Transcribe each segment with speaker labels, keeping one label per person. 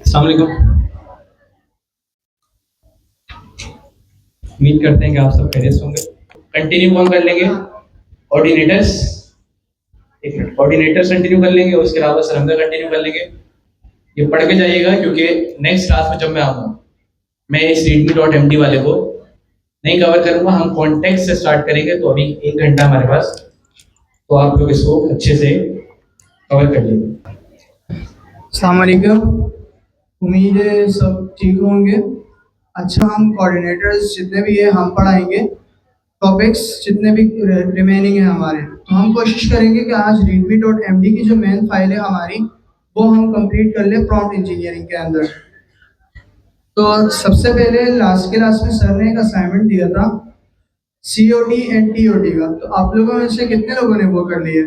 Speaker 1: अस्सलाम वालेकुम। उम्मीद करते हैं कि आप सब खैरियत से होंगे। कंटिन्यू कौन कर लेंगे? कोऑर्डिनेटर्स। एक मिनट, कोऑर्डिनेटर्स कंटिन्यू कर लेंगे और उसके अलावा सर हमजा कंटिन्यू कर लेंगे। ये पढ़ के जाइएगा क्योंकि नेक्स्ट क्लास में जब मैं आऊँगा मैं इस readme.md वाले को नहीं कवर करूँगा, हम कॉन्टेक्स्ट से स्टार्ट करेंगे। तो अभी 1 घंटा हमारे पास, तो आप लोग इसको अच्छे से कवर कर लेंगे।
Speaker 2: अस्सलाम वालेकुम, उम्मीद है सब ठीक होंगे। अच्छा, हम कोऑर्डिनेटर्स जितने भी हैं हम पढ़ाएंगे, टॉपिक्स जितने भी रिमेनिंग है हमारे, तो हम कोशिश करेंगे कि आज readme.md की जो मेन फाइल है हमारी वो हम कंप्लीट कर ले प्रॉम्प्ट इंजीनियरिंग के अंदर। तो सबसे पहले लास्ट क्लास में सर ने एक असाइनमेंट दिया था COD एंड TOD का, तो आप लोगों में से कितने लोगों ने वो कर लिया?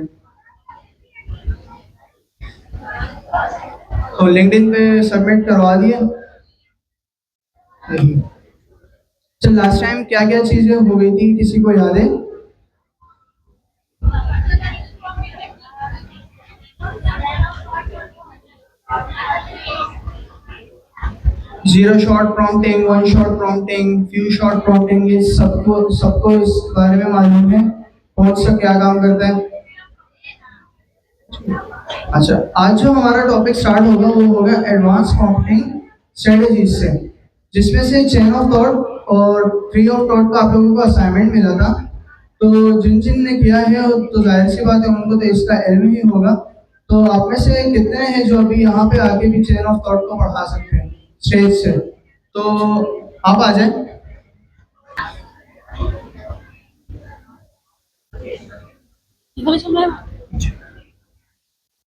Speaker 2: तो लिंक्डइन पे सबमिट करवा दिया? नहीं। तो लास्ट टाइम क्या क्या चीजें हो गई थी, किसी को याद है? Zero shot prompting, one shot prompting, few shot prompting, ये सबको इस बारे में मालूम है कौन सा क्या काम करता है? अच्छा, आज जो हमारा टॉपिक स्टार्ट होगा वो होगा एडवांस प्रॉम्प्टिंग स्ट्रेटजीज से, जिसमें से चेन ऑफ थॉट और ट्री ऑफ थॉट का आप लोगों को असाइनमेंट मिला था। तो जिन जिन ने किया है तो जाहिर सी बात है उनको तो इसका इल्म ही होगा। तो आप में से कितने हैं जो अभी यहाँ पे आके भी चेन ऑफ थॉट को पढ़ा सकते हैं स्टेज से? तो आप आ जाएं।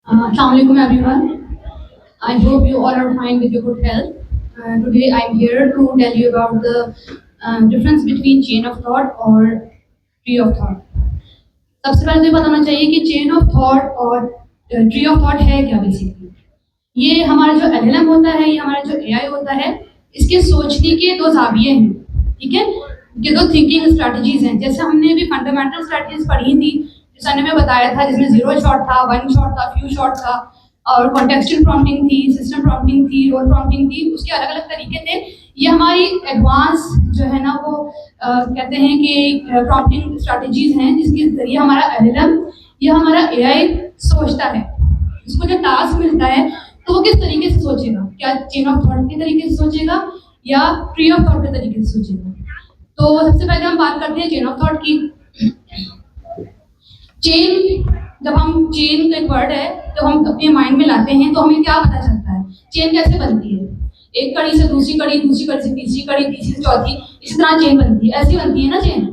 Speaker 3: Assalamualaikum everyone. I hope you all are fine with your good health. Today I am here to tell you about the difference between chain of thought or tree of thought. सबसे पहले तो ये बताना चाहिए कि चेन ऑफ थॉट और tree of thought है क्या बेसिकली। ये हमारा जो LLM होता है, ये हमारा जो AI होता है, इसके सोचने के दो ज़ाविये हैं, ठीक है? ये दो थिंकिंग स्ट्रैटेजीज हैं। जैसे हमने भी फंडामेंटल स्ट्रैटेजीज पढ़ी थी, सर ने बताया था, जिसमें जीरो शॉट था, वन शॉट था, फ्यू शॉट था, और कॉन्टेक्सचुअल प्रॉम्प्टिंग थी, सिस्टम प्रॉम्प्टिंग थी, रोल प्रॉम्प्टिंग थी। उसके अलग अलग तरीके थे। ये हमारी एडवांस जो है ना वो कहते हैं कि प्रॉम्प्टिंग स्ट्रैटेजीज हैं, जिसके जरिए हमारा LLM या हमारा AI सोचता है। इसको जो टास्क मिलता है तो वो किस तरीके से सोचेगा, क्या चेन ऑफ थॉट के तरीके से सोचेगा या ट्री ऑफ थॉट के तरीके से सोचेगा। तो सबसे पहले हम बात करते हैं चेन ऑफ थॉट की। चेन, जब हम चेन का एक वर्ड है जब हम अपने माइंड में लाते हैं तो हमें क्या पता चलता है, चेन कैसे बनती है? एक कड़ी से दूसरी कड़ी, दूसरी कड़ी से तीसरी कड़ी, तीसरी से चौथी, इसी तरह चेन बनती है, ऐसी बनती है ना चेन।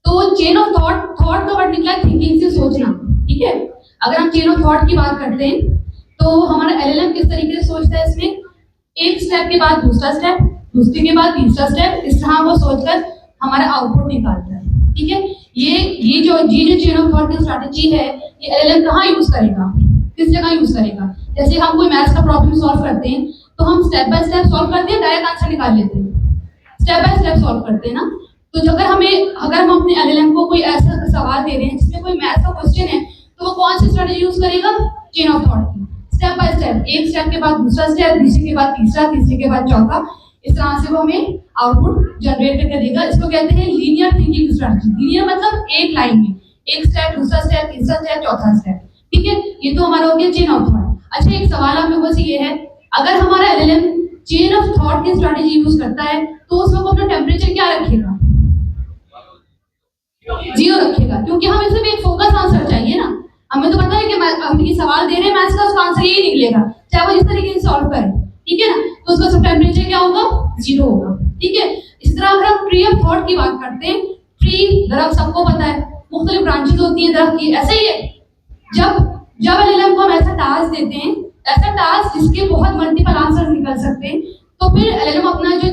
Speaker 3: तो चेन ऑफ थॉट, थॉट का वर्ड निकला थिंकिंग से, सोचना, ठीक है? अगर हम चेन ऑफ थॉट की बात करते हैं तो हमारा LLM किस तरीके से सोचता है, इसमें एक स्टेप के बाद दूसरा स्टेप, दूसरे के बाद तीसरा स्टेप, इस तरह वो सोचकर हमारा आउटपुट निकालता है, ठीक है? ये जो चेन ऑफ थॉट की स्ट्रैटेजी है, ये LLM कहाँ यूज करेगा, किस जगह यूज करेगा? जैसे हम कोई मैथ्स का प्रॉब्लम सॉल्व करते हैं तो हम स्टेप बाय स्टेप सॉल्व करते हैं, डायरेक्ट आंसर निकाल लेते हैं, स्टेप बाय स्टेप सॉल्व करते हैं ना। तो अगर हम अपने LLM को कोई ऐसा सवाल दे रहे हैं जिसमें कोई मैथ्स का क्वेश्चन है, तो वो कौन सी स्ट्रैटेजी यूज करेगा? चेन ऑफ थॉट की। स्टेप बाय स्टेप, एक स्टेप के बाद दूसरा स्टेप, दूसरे के बाद तीसरा, तीसरे के बाद चौथा, इस तरह से वो हमें आउटपुट जनरेट करके देगा। इसको कहते हैं लीनियर थिंकिंग स्ट्रैटेजी। लीनियर मतलब एक लाइन में, एक स्टेप, दूसरा स्टेप, तीसरा स्टेप, चौथा स्टेप, ठीक है? ये तो हमारा हो गया चेन ऑफ थॉट। अच्छा, एक सवाल आप लोगों से ये है, अगर हमारा LLM चेन ऑफ थॉट की स्ट्रैटेजी यूज करता है तो उसमें वो अपना टेम्परेचर क्या रखेगा? 0 रखेगा, क्योंकि हमें सिर्फ एक फोकस आंसर चाहिए ना। हमें तो पता है कि हम ये सवाल दे रहे हैं मैथ्स का, उसका आंसर यही निकलेगा, चाहे वो जिस तरीके से सॉल्व करे, ठीक है ना? तो उसका सब टेम्परेचर क्या होगा? 0 होगा, ठीक है? इसी तरह अगर हम ट्री ऑफ थॉट की बात करते हैं, ट्री दरख्त सबको पता है, मुख्तलिफ ब्रांचेस होती हैं दरख्त की, ऐसे ही है। जब LLM को हम ऐसा टास्क देते हैं, ऐसा टास्क जिसके बहुत मल्टीपल आंसर निकल सकते हैं, तो फिर LLM अपना जो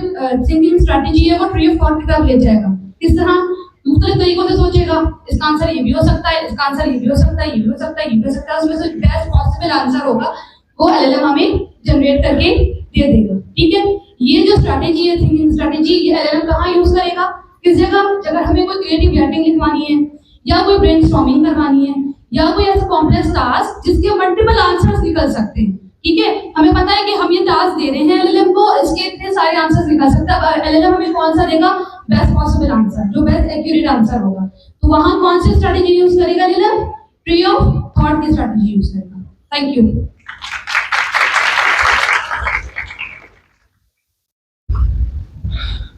Speaker 3: थिंकिंग स्ट्रैटेजी है वो ट्री ऑफ थॉट की तरफ ले जाएगा। किस तरह? मुख्तलिफ तरीकों से सोचेगा, इसका आंसर ये भी हो सकता है, इसका आंसर ये भी हो सकता है, ये भी हो सकता है, ये भी हो सकता है, उसमें से बेस्ट पॉसिबल आंसर होगा वो LLM हमें जनरेट करके दे देगा, ठीक है? ये जो स्ट्रैटेजी है, थिंकिंग स्ट्रैटेजी, ये LLM कहाँ यूज करेगा, किस जगह? अगर हमें कोई क्रिएटिव राइटिंग लिखवानी है या कोई ब्रेनस्टॉर्मिंग करवानी है या कोई ऐसा कॉम्प्लेक्स टास्क जिसके मल्टीपल आंसर्स निकल सकते हैं, ठीक है, हमें पता है कि हम ये टास्क दे रहे हैं एलएलएम को, इसके इतने सारे आंसर्स निकाल सकता है। अब एलएलएम हमें कौन सा देगा? बेस्ट पॉसिबल आंसर, जो बेस्ट एक्यूरेट आंसर होगा। तो वहां कौन सी स्ट्रेटेजी यूज करेगा एलएलएम? ट्री ऑफ थॉट की स्ट्रेटेजी यूज करेगा। Thank you.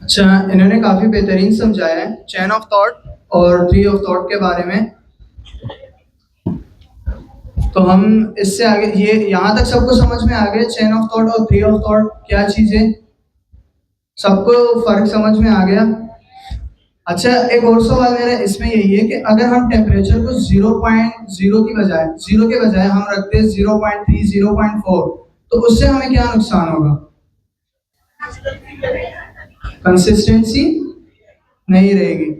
Speaker 2: अच्छा, इन्होंने काफी बेहतरीन समझाया है चेन ऑफ थॉट और ट्री ऑफ थॉट के बारे में। तो हम इससे आगे, ये यहाँ तक सबको समझ में आ गया चेन ऑफ थॉट और ट्री ऑफ थॉट क्या चीज है? सबको फर्क समझ में आ गया? अच्छा, एक और सवाल मेरा इसमें यही है कि अगर हम टेम्परेचर को 0.0 की बजाय 0 के बजाय हम रखते हैं 0.3, 0.4, तो उससे हमें क्या नुकसान होगा? कंसिस्टेंसी नहीं रहेगी।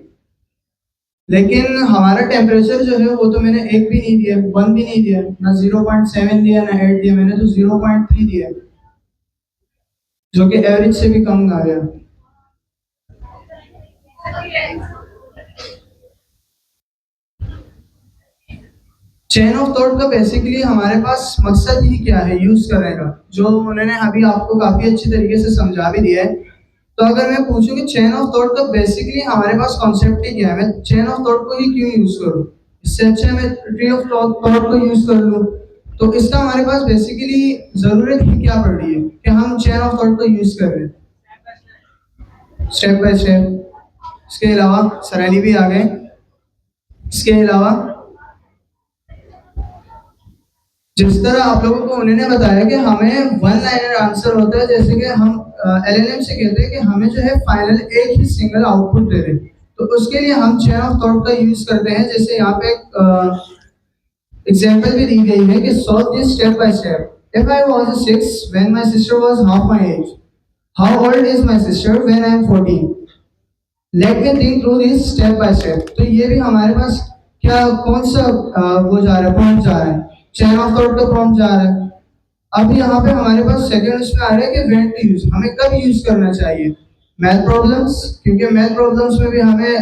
Speaker 2: लेकिन हमारा टेम्परेचर जो है वो तो मैंने 1 भी नहीं दिया, 1 भी नहीं दिया, ना 0.7 दिया, ना 8 दिया, मैंने तो 0.3 दिया, जो कि एवरेज से भी कम आ गया। चेन ऑफ थॉट का बेसिकली हमारे पास मकसद ही क्या है यूज करने का, जो उन्होंने अभी आपको काफी अच्छी तरीके से समझा भी दिया है। तो अगर मैं पूछूं कि चेन ऑफ थॉट का बेसिकली हमारे पास कॉन्सेप्ट ही क्या है, मैं चेन ऑफ थॉट को ही क्यों यूज करूं? इससे अच्छा मैं ट्री ऑफ थॉट को यूज कर लूं। तो इसका हमारे पास बेसिकली जरूरत ही क्या पड़ रही है कि हम चेन ऑफ थॉट को यूज कर रहे हैं स्टेप बाय स्टेप। इसके अलावा सराली भी आ गए। इसके अलावा जिस तरह आप लोगों को उन्होंने बताया कि हमें वन लाइनर आंसर होता है, जैसे कि हम एलएलएम से कहते हैं कि हमें जो है फाइनल एक ही सिंगल आउटपुट दे रहे, तो उसके लिए हम चेन ऑफ थॉट का यूज करते हैं। जैसे यहाँ पे एक एग्जांपल भी दी गई है कि solve this step by step. If I was 6 when my sister was half my age, how old is my sister when I am 14? Let me think through this step by step. तो ये भी हमारे पास क्या कौन सा वो जा रहा है, प्रॉम्प्ट जा रहा है, चेन ऑफ थॉट का प्रॉम्प्ट जा रहा है। अब यहाँ पे हमारे पास सेकंड उसमें आ रहा है कि व्हेन टू यूज, हमें कब यूज करना चाहिए। मैथ प्रॉब्लम्स, क्योंकि मैथ प्रॉब्लम्स में भी हमें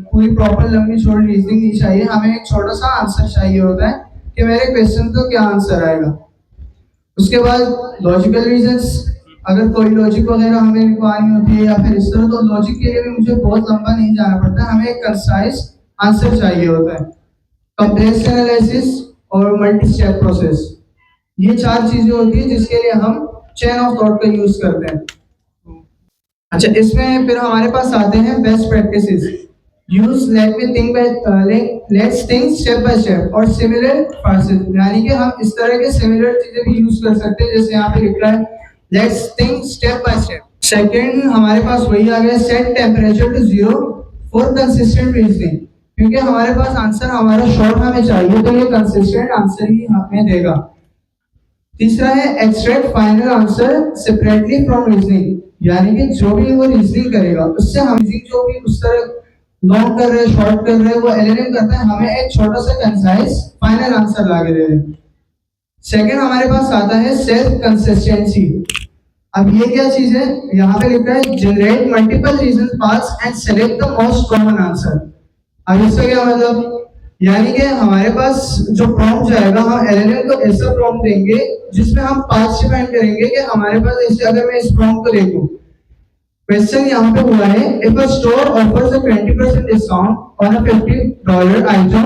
Speaker 2: पूरी प्रॉपर लंबी छोटी रीजनिंग नहीं चाहिए, हमें एक छोटा सा आंसर चाहिए होता है कि मेरे क्वेश्चन का क्या आंसर आएगा। उसके बाद लॉजिकल रीजंस, अगर कोई लॉजिक वगैरह हमें रिक्वायरमेंट होती है या फिर इस तरह, तो लॉजिक के लिए भी मुझे बहुत लंबा नहीं जाना पड़ता, हमें एक कंसाइज आंसर चाहिए होता है। कंप्लेक्स एनालिसिस और मल्टी स्टेप प्रोसेस, ये 4 चीजें होती है जिसके लिए हम चेन ऑफ थॉट का यूज करते हैं। अच्छा, इसमें फिर हमारे पास आते हैं best practices. Use let me think by let's think step by step और सिमिलर फ्रेजेस, यानी कि हम इस तरह के सिमिलर चीजें भी यूज कर सकते हैं, जैसे यहाँ पे लिख रहा है let's think step by step. Second हमारे पास वही आ गया, set temperature to 0 for consistent reasoning, क्योंकि हमारे पास आंसर हमारा शॉर्ट हमें चाहिए, तो ये कंसिस्टेंट आंसर ही हमें देगा। तीसरा है extract final answer separately from reasoning, यानी कि जो भी वो रीजनिंग करेगा उससे हम रीजनिंग जो भी उस तरह लॉन्ग कर रहे हैं, शॉर्ट कर रहे हैं, वो एलिमिनेट करता है, हमें एक छोटा सा कंसाइज फाइनल आंसर ला के दे रहे हैं। सेकंड हमारे पास आता है सेल्फ कंसिस्टेंसी। अब ये क्या चीज है, यहाँ पे लिखा है generate multiple reason paths and select the most common answer. अब इसका क्या मतलब, यानी कि हमारे पास जो प्रॉम्प्ट जाएगा, हम एलएलएम को ऐसा प्रॉम्प्ट देंगे जिसमें हम पाथ डिफाइन करेंगे कि हमारे पास ऐसे, अगर मैं इस प्रॉम्प्ट को देखूं, क्वेश्चन यहाँ पे हुआ है if a store offers a 20% discount on a $50 item,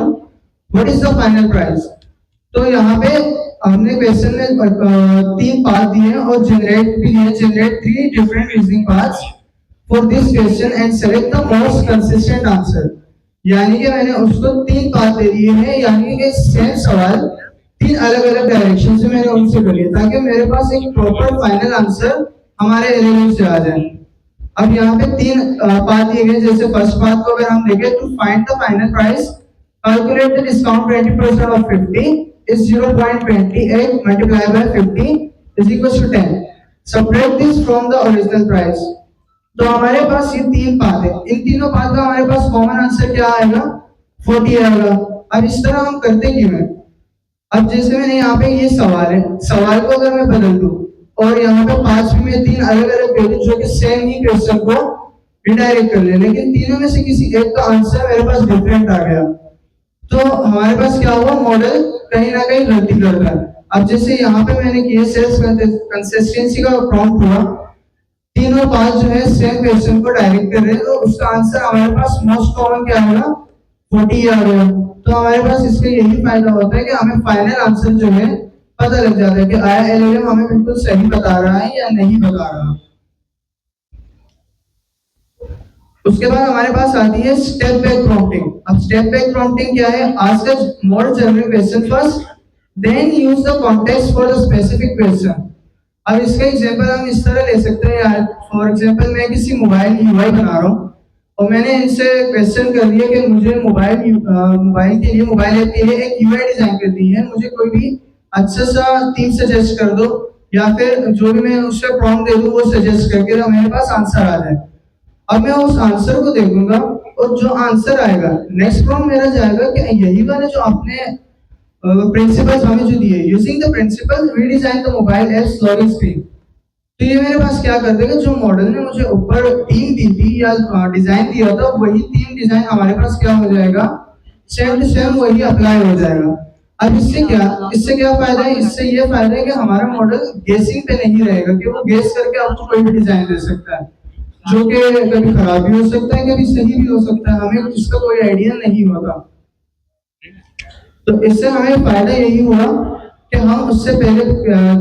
Speaker 2: what is the final price. तो यहाँ पे हमने क्वेश्चन में 3 पाथ दिए और जनरेट भी दिए, generate 3 different reasoning paths for this question and select the most consistent answer, यानी कि मैंने उसको 3 पाथ दे दिए हैं, यानी कि सेम सवाल 3 अलग अलग डायरेक्शन से मैंने उनसे कर लिया, ताकि मेरे पास एक प्रॉपर फाइनल आंसर हमारे एलिमेंट से आ जाए। अब यहाँ पे 3 पाथ दिए गए, जैसे फर्स्ट पाथ को अगर हम देखें तो find the final price, calculate the discount 20% of 50 is 0.28 multiplied by 50 is equal to 10. Subtract this from the original price. तो हमारे पास ये 3 पाथ है, इन तीनों पाथ का हमारे पास कॉमन आंसर क्या आएगा, 40 आएगा। अब इस तरह हम करते क्यों हैं, अब जैसे मैंने यहाँ पे ये सवाल है, सवाल को अगर मैं बदल दूं और यहाँ पे 5 में 3 अलग अलग दे दूं जो कि सेम ही क्वेश्चन को रिडायरेक्ट कर ले, लेकिन तीनों में से किसी एक का आंसर मेरे पास डिफरेंट आ गया, तो हमारे पास क्या हुआ, मॉडल कहीं ना कहीं गलती करता है। अब जैसे यहाँ पे मैंने किया सेल्स कंसिस्टेंसी का प्रॉम्प्ट हुआ, 3 और 5 जो है सेम क्वेश्चन को डायरेक्ट कर रहे हैं, तो उसका आंसर हमारे पास मोस्ट कॉमन क्या आएगा, 40 आ गया। तो हमारे पास इसका यही फायदा होता है कि हमें फाइनल आंसर जो है पता लग जाता है कि आया एलएलएम हमें बिल्कुल सही बता रहा है या नहीं बता रहा। उसके बाद हमारे पास आती है स्टेप बैक प्रॉम्प्टिंग। अब स्टेप बैक प्रॉम्प्टिंग क्या है, ask a more general question first, then use the context for the specific question. अब इसका एग्जांपल हम इस तरह ले सकते हैं यार, फॉर एग्जांपल मैं किसी मोबाइल यूआई बना रहा हूँ और मैंने इनसे क्वेश्चन कर दिया कि मुझे मोबाइल ऐप के लिए एक यूआई डिजाइन करनी है, मुझे कोई भी अच्छा सा थीम सजेस्ट कर दो, या फिर जो भी मैं उससे प्रॉम्प्ट दे दूं वो सजेस्ट करके मेरे पास आंसर आ जाए। अब मैं उस आंसर को देखूंगा और जो आंसर आएगा नेक्स्ट प्रॉम्प्ट मेरा जाएगा कि यही वाले जो आपने प्रिंसिपल्स हमें जो दिए, using the principle redesign the mobile apps login screen. तो ये मेरे पास क्या कर देगा, जो मॉडल ने मुझे ऊपर थीम दी थी या डिजाइन दिया था, वही थीम डिजाइन हमारे पास क्या हो जाएगा, सेम टू सेम वही अप्लाई हो जाएगा। अब इससे क्या फायदा है, इससे ये फायदा है कि हमारा मॉडल गेसिंग पे नहीं रहेगा कि वो गेस करके आपको कोई भी डिजाइन दे सकता है, जो कि कभी खराब भी हो सकता है, कभी सही भी हो सकता है, हमें इसका कोई आइडिया नहीं होता। तो इससे हमें फायदा यही हुआ कि हम उससे पहले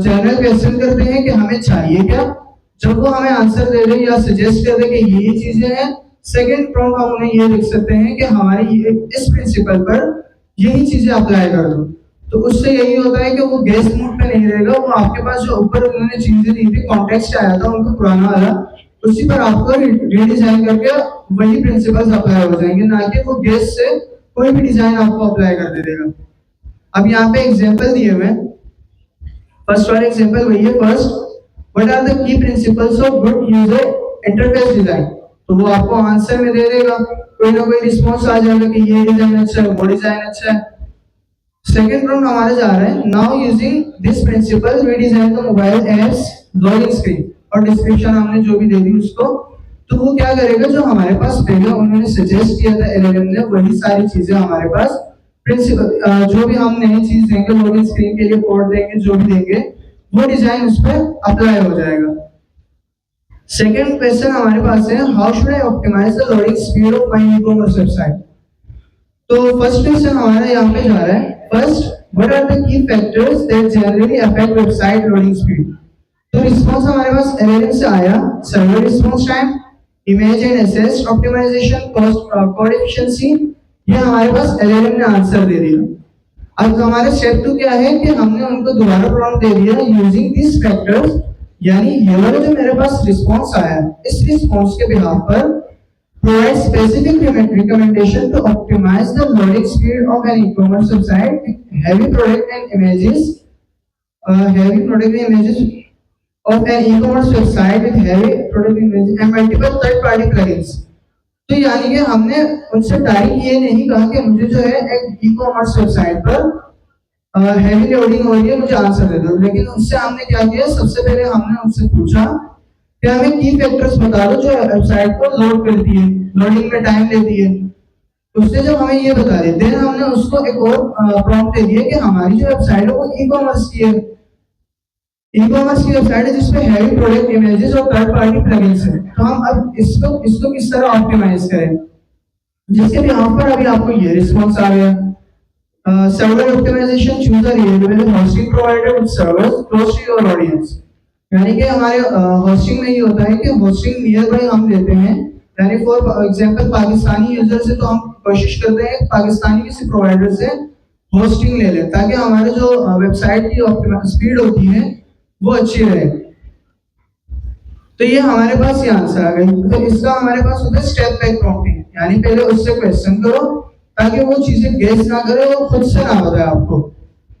Speaker 2: जनरल क्वेश्चन करते हैं कि हमें चाहिए क्या, जब वो हमें आंसर दे दे या सजेस्ट कर दे कि ये चीजें हैं, सेकंड प्रॉम्प्ट हम उन्हें ये लिख सकते हैं कि हमारी इस प्रिंसिपल पर यही चीजें अप्लाई कर दो। तो उससे यही होता है कि वो गेस मोड पे नहीं रहेगा, वो आपके पास जो ऊपर उन्होंने चीजें दी थी, कॉन्टेक्स्ट आया था उनका पुराना वाला, उसी पर आपको रीडिजाइन करके वही प्रिंसिपल्स अप्लाई हो जाएंगे, ना कि वो गेस से कोई भी डिजाइन आपको अप्लाई कर दे देगा। अब यहाँ पे एग्जांपल दिए हुए, फर्स्ट वाला एग्जांपल वही है, first what are the key principles of good user interface design. तो वो आपको आंसर में दे देगा, कोई ना कोई रिस्पांस आ जाएगा कि ये डिजाइन अच्छा है, वो डिजाइन अच्छा है। सेकंड प्रॉम्प्ट हमारा जा रहा है, now using this principle we design the mobile apps login screen, और डिस्क्रिप्शन हमने जो भी दे दी उसको। तो वो क्या करेगा, जो हमारे पास पहले उन्होंने सजेस्ट किया था एलएलएम ने, वही सारी चीजें हमारे पास प्रिंसिपल जो भी हम नई चीज देंगे, लॉगिन स्क्रीन के लिए कोड देंगे, जो भी देंगे वो डिजाइन उस पर अप्लाई हो जाएगा। सेकंड क्वेश्चन हमारे पास है, how should I optimise the loading speed of my e-commerce website. तो फर्स्ट क्वेश्चन हमारा यहाँ पे जा रहा है, first what are the key factors that generally affect website loading speed. तो रिस्पांस हमारे पास एलएलएम से आया, server response time, image and एसेस ऑप्टिमाइजेशन, कोड एफिशिएंसी, ये हमारे पास एलएलएम ने आंसर दे दिया। अब हमारा स्टेप 2 क्या है कि हमने उनको दोबारा प्रॉम्प्ट दे दिया, यूजिंग दिस फैक्टर्स, यानी ये वाला जो मेरे पास रिस्पांस आया, इस रिस्पांस के बिहाफ पर provide specific recommendation to optimise the loading speed of an e-commerce website with heavy product and images of an e-commerce website with heavy product images and multiple third-party plugins। तो यानी कि हमने उनसे direct ये नहीं कहा कि मुझे जो है एक ई-कॉमर्स वेबसाइट पर हेवी लोडिंग हो रही है, मुझे आंसर दे दो, लेकिन उससे हमने क्या किया, सबसे पहले हमने उनसे पूछा कि हमें की फैक्टर्स बता दो जो वेबसाइट को लोड करती है, लोडिंग में टाइम लेती है। उसने जब हमें ये बता दिया, देन हमने उसको एक और प्रॉम्प्ट दे दिया कि हमारी जो वेबसाइट है वो ई-कॉमर्स की है, ई-कॉमर्स की वेबसाइट है जिसमें हेवी प्रोडक्ट इमेजेस और थर्ड पार्टी प्लगइन्स हैं। तो हम अब इसको किस तरह ऑप्टिमाइज करें, जिसके यहाँ पर अभी आपको ये रिस्पांस आ गया, server optimisation, choose a reliable hosting provider with servers close to your audience. यानी कि हमारे होस्टिंग में ये होता है कि होस्टिंग नियर बाय हम देते हैं, यानी फॉर एग्जांपल पाकिस्तानी यूजर से तो हम कोशिश करते हैं पाकिस्तानी किसी प्रोवाइडर से होस्टिंग ले लें, ताकि हमारे जो वेबसाइट की स्पीड होती है वो अच्छी रहे। तो ये हमारे पास ये आंसर आ गई। तो इसका हमारे पास होता है स्टेप बैक प्रॉम्प्टिंग, यानी पहले उससे क्वेश्चन करो ताकि वो चीजें गेस ना करे, वो खुद से ना बताए आपको।